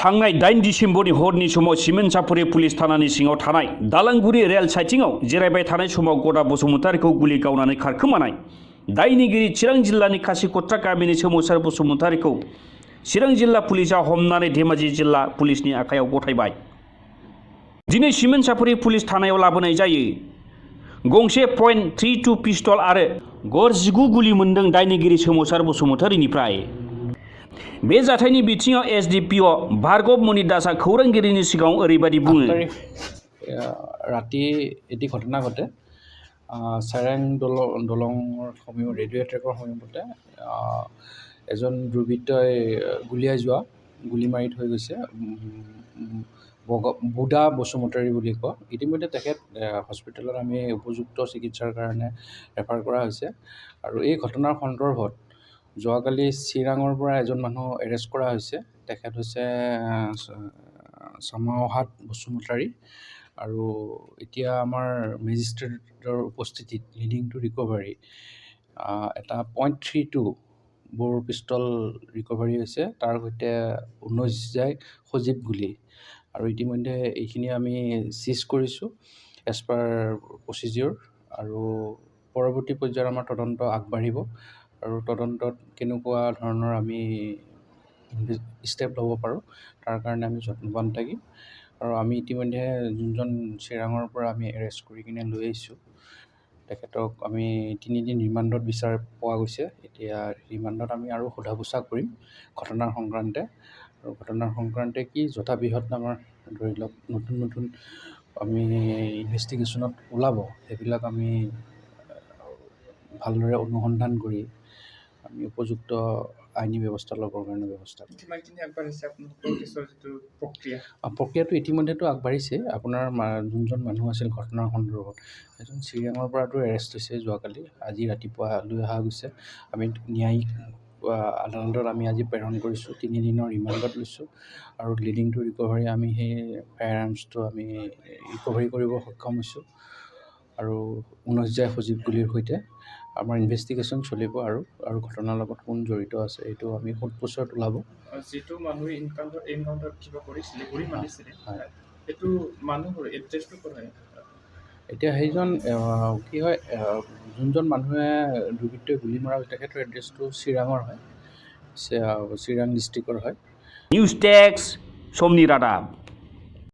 थांनाय 8 डिसेम्बरनि हरनि समाव सिमेन्टसापरि पुलिस थानानि सिङाव थानाय दालांगुरि रेल साइटिंआव जिरायबाय थानाय समाव गदा बसुमतारीखौ गुलि गावनानै खारखोमानाय दायनिगिरि चिरां जिल्लानि खासिकत्रा गामिनि सोमावसार बसुमतारीखौ चिरां जिल्ला पुलिसा हमनानै धेमाजि जिल्ला पुलिसनि आखायाव गथायबाय। दिनै सिमेन्टसापरि पुलिस थानायाव लाबोनाय जायो। गंसे .32 पिस्तल आरो गर 19 गुलि मोनदों दायनिगिरि सोमावसार बसुमतारीनिफ्राय। बे जाथायनि बिथिङाव एसडिपिअ भार्गव मणि दासआ खौरांगिरिनि सिगाङाव ओरैबायदि बुङो। ৰাতি এটি ঘটনা ঘটে চেৰেং দলঙৰ সমীপ ৰেডিঅ' ট্ৰেকৰ সমীপতে এজন দুৰ্বৃত্তই গুলীয়াই যোৱা গুলী মাৰি থৈ গৈছে বুদা বসুমতাৰী বুলি কয়। ইতিমধ্যে তেখেত হস্পিটেলত আমি উপযুক্ত চিকিৎসাৰ কাৰণে ৰেফাৰ কৰা হৈছে আৰু এই ঘটনাৰ সন্দৰ্ভত যোৱাকালি চিৰাঙৰ পৰা এজন মানুহ এৰেষ্ট কৰা হৈছে। তেখেত হৈছে চামাওহাট বসুমতাৰী আৰু এতিয়া আমাৰ মেজিষ্ট্ৰেটৰ উপস্থিতিত লিডিং টু ৰিকভাৰী এটা .32 বৰ পিষ্টল ৰিকভাৰী হৈছে। তাৰ সৈতে 19 জাই সজীৱ গুলী আৰু ইতিমধ্যে এইখিনি আমি চিজ কৰিছোঁ এজ পাৰ প্ৰচিডিউৰ আৰু পৰৱৰ্তী পৰ্যায়ত আমাৰ তদন্ত আগবাঢ়িব আৰু তদন্তত কেনেকুৱা ধৰণৰ আমি ষ্টেপ ল'ব পাৰোঁ তাৰ কাৰণে আমি যত্নবান থাকিম আৰু আমি ইতিমধ্যে যোনজন চিৰাঙৰ পৰা আমি এৰেষ্ট কৰি কিনে লৈ আহিছোঁ তেখেতক আমি 3 দিন ৰিমাণ্ডত বিচাৰ পোৱা গৈছে। এতিয়া ৰিমাণ্ডত আমি আৰু সোধা পোছা কৰিম ঘটনাৰ সংক্ৰান্তে আৰু ঘটনাৰ সংক্ৰান্তে কি যথাবিহত আমাৰ ধৰি লওক নতুন আমি ইনভেষ্টিগেশ্যনত ওলাব সেইবিলাক আমি ভালদৰে অনুসন্ধান কৰি আমি উপযুক্ত আইনী ব্যৱস্থা ল'বৰ কাৰণে ব্যৱস্থা প্ৰক্ৰিয়াটো ইতিমধ্যেতো আগবাঢ়িছে। আপোনাৰ যোনজন মানুহ আছিল ঘটনাৰ সন্দৰ্ভত এজন চিৰিয়াঙৰ পৰাতো এৰেষ্ট হৈছে যোৱাকালি, আজি ৰাতিপুৱা লৈ অহা গৈছে। আমি ন্যায়িক আদালতত আমি আজি প্ৰেৰণ কৰিছোঁ, 3 দিনৰ ৰিমাণ্ডত লৈছোঁ আৰু লিডিং টু ৰিকভাৰী আমি সেই ফায়াৰ আৰ্মছটো আমি ৰিকভাৰী কৰিব সক্ষম হৈছোঁ আৰু 19 জাই সজীৱ গুলীৰ সৈতে আমাৰ ইনভেষ্টিগেশ্যন চলিব আৰু ঘটনাৰ লগত কোন জড়িত আছে এইটো আমি সোধপোছত ওলাব। যিটো মানুহে এনকাউণ্টাৰ কিবা কৰিছিলে গুলী মাৰিছিলে এইটো মানুহৰ এড্ৰেছটো ক'ত হয়? এতিয়া সেইজন কি হয় যোনজন মানুহে দুৰ্বৃত্তই গুলী মৰা তেখেতৰ এড্ৰেছটো চিৰাঙৰ হয়, চিৰাং ডিষ্ট্ৰিক্টৰ হয়। নিউজ টেক্স সমনি ৰাদাব।